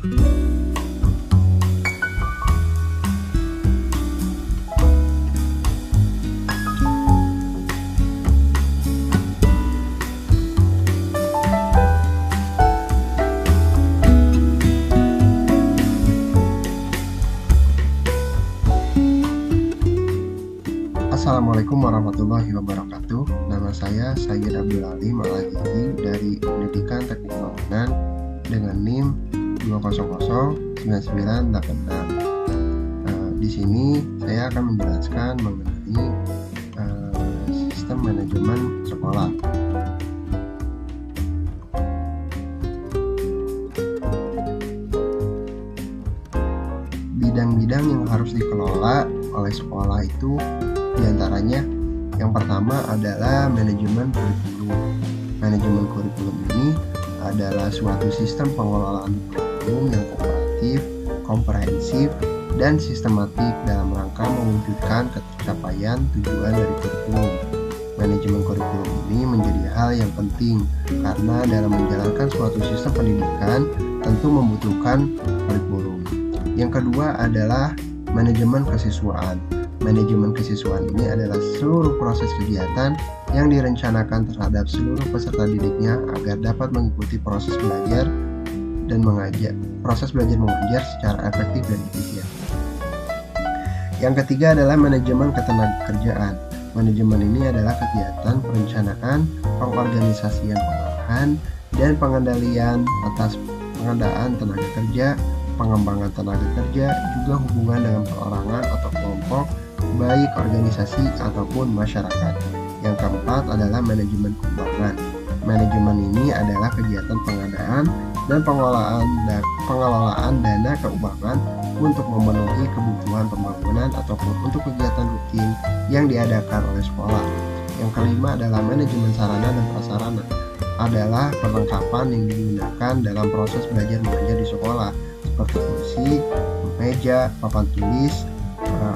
Assalamualaikum warahmatullahi wabarakatuh. Nama saya Sayyid Abdul Alim Al-Azizi dari Pendidikan Teknik Bangunan dengan NIM 2009986. Di sini saya akan menjelaskan mengenai sistem manajemen sekolah. Bidang-bidang yang harus dikelola oleh sekolah itu diantaranya yang pertama adalah manajemen kurikulum. Manajemen kurikulum ini adalah suatu sistem pengelolaan kurikulum yang kooperatif, komprehensif, dan sistematik dalam rangka mewujudkan tercapaian tujuan dari kurikulum. Manajemen kurikulum ini menjadi hal yang penting karena dalam menjalankan suatu sistem pendidikan tentu membutuhkan kurikulum. Yang kedua adalah manajemen kesiswaan. Manajemen kesiswaan ini adalah seluruh proses kegiatan yang direncanakan terhadap seluruh peserta didiknya agar dapat mengikuti proses belajar mengajar secara efektif dan efisien. Yang ketiga adalah manajemen ketenagakerjaan. Manajemen ini adalah kegiatan perencanaan, pengorganisasian pengarahan, dan pengendalian atas pengadaan tenaga kerja, pengembangan tenaga kerja, juga hubungan dengan perorangan atau kelompok, baik organisasi ataupun masyarakat. Yang keempat adalah manajemen keuangan. Manajemen ini adalah kegiatan pengadaan dan pengelolaan dana keuangan untuk memenuhi kebutuhan pembangunan ataupun untuk kegiatan rutin yang diadakan oleh sekolah. Yang kelima adalah manajemen sarana dan prasarana. Adalah perlengkapan yang digunakan dalam proses belajar mengajar di sekolah seperti kursi, meja, papan tulis,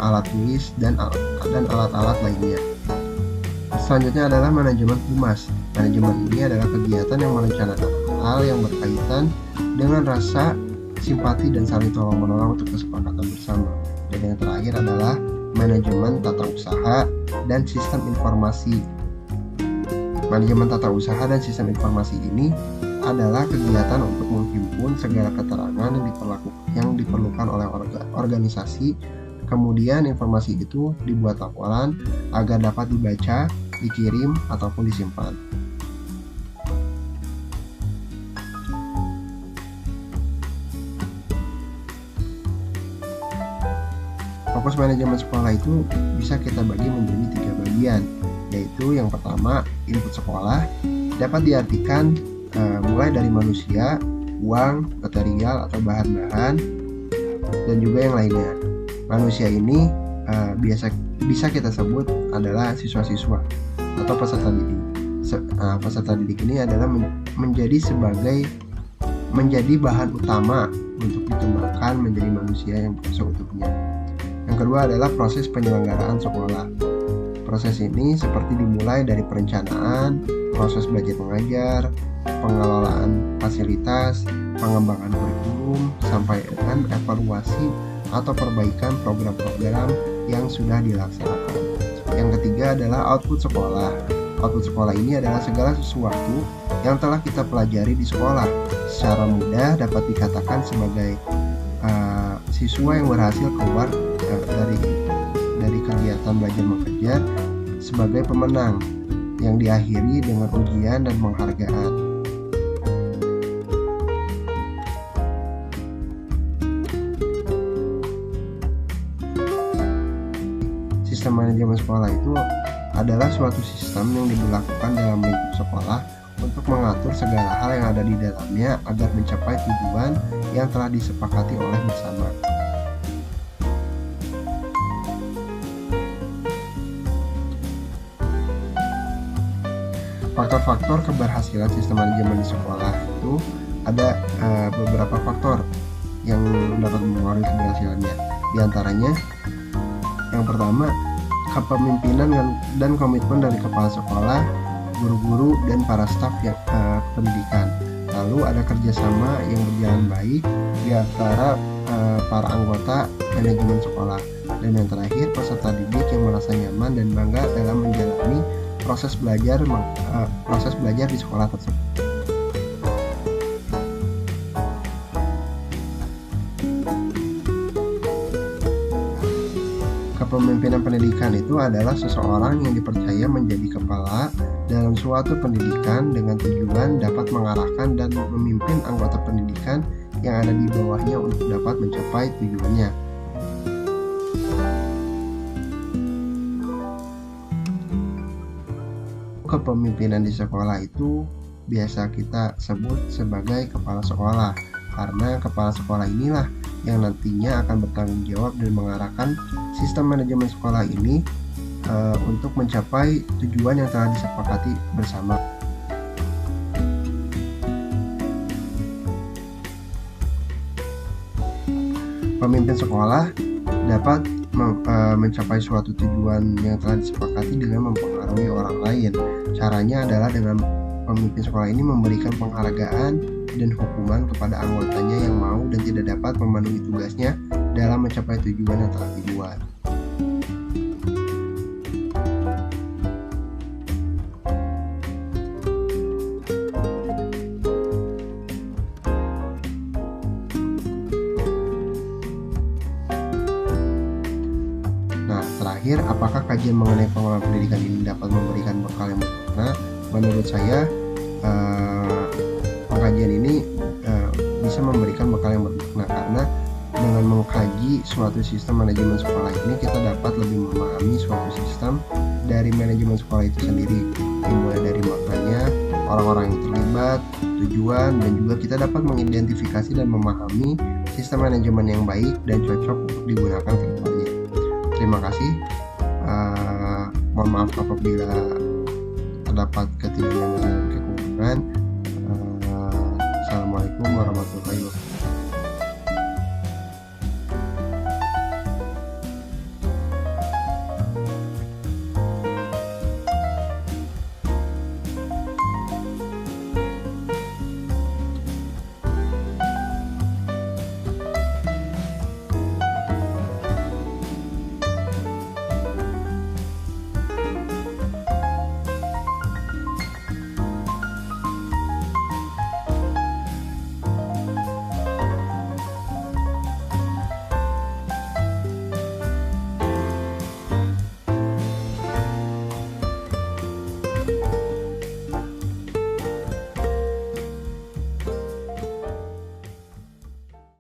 alat tulis, dan alat-alat lainnya. Selanjutnya adalah manajemen humas. Manajemen ini adalah kegiatan yang merencanakan hal yang berkaitan dengan rasa simpati dan saling tolong-menolong untuk kesepakatan bersama. Dan yang terakhir adalah manajemen tata usaha dan sistem informasi. Manajemen tata usaha dan sistem informasi ini adalah kegiatan untuk menghimpun segala keterangan yang diperlukan oleh organisasi. Kemudian informasi itu dibuat laporan agar dapat dibaca, dikirim, ataupun disimpan. Fokus manajemen sekolah itu bisa kita bagi menjadi 3 bagian, yaitu yang pertama, input sekolah, dapat diartikan mulai dari manusia, uang, material, atau bahan-bahan, dan juga yang lainnya. Manusia ini bisa kita sebut adalah siswa-siswa atau peserta didik. Peserta didik ini adalah menjadi bahan utama untuk dikembangkan menjadi manusia yang seutuhnya. Yang kedua adalah proses penyelenggaraan sekolah. Proses ini seperti dimulai dari perencanaan, proses belajar mengajar, pengelolaan fasilitas, pengembangan kurikulum, sampai dengan evaluasi atau perbaikan program-program yang sudah dilaksanakan. Yang ketiga adalah output sekolah. Output sekolah ini adalah segala sesuatu yang telah kita pelajari di sekolah. Secara mudah dapat dikatakan sebagai siswa yang berhasil keluar dari kegiatan belajar mengajar sebagai pemenang yang diakhiri dengan ujian dan penghargaan. Sistem manajemen sekolah itu adalah suatu sistem yang diberlakukan dalam lingkup sekolah untuk mengatur segala hal yang ada di dalamnya agar mencapai tujuan yang telah disepakati oleh bersama. Faktor-faktor keberhasilan sistem manajemen di sekolah itu ada beberapa faktor yang dapat mempengaruhi keberhasilannya. Di antaranya, yang pertama, kepemimpinan dan komitmen dari kepala sekolah, guru-guru, dan para staf pendidikan. Lalu ada kerjasama yang berjalan baik di antara para anggota manajemen sekolah. Dan yang terakhir, peserta didik yang merasa nyaman dan bangga dalam menjalani proses belajar di sekolah tersebut. Kepemimpinan pendidikan itu adalah seseorang yang dipercaya menjadi kepala dalam suatu pendidikan dengan tujuan dapat mengarahkan dan memimpin anggota pendidikan yang ada di bawahnya untuk dapat mencapai tujuannya. Kepemimpinan di sekolah itu biasa kita sebut sebagai kepala sekolah, karena kepala sekolah inilah yang nantinya akan bertanggung jawab dan mengarahkan sistem manajemen sekolah ini untuk mencapai tujuan yang telah disepakati bersama. Pemimpin sekolah dapat mencapai suatu tujuan yang telah disepakati dengan mempengaruhi orang lain. Caranya adalah dengan pemimpin sekolah ini memberikan penghargaan dan hukuman kepada anggotanya yang mau dan tidak dapat memenuhi tugasnya dalam mencapai tujuan yang telah dibuat. Nah, terakhir, apakah kajian mengenai pengelolaan pendidikan ini dapat memberikan bekal yang berguna? Menurut saya, pengkajian ini bisa memberikan bekal yang berguna, karena dengan mengkaji suatu sistem manajemen sekolah ini, kita dapat lebih memahami suatu sistem dari manajemen sekolah itu sendiri, dimulai dari maknanya, orang-orang yang terlibat, tujuan, dan juga kita dapat mengidentifikasi dan memahami sistem manajemen yang baik dan cocok untuk digunakan ke depannya. Terima kasih. Mohon maaf apabila terdapat ketidaksempurnaan dan kekurangan. Assalamualaikum warahmatullahi wabarakatuh.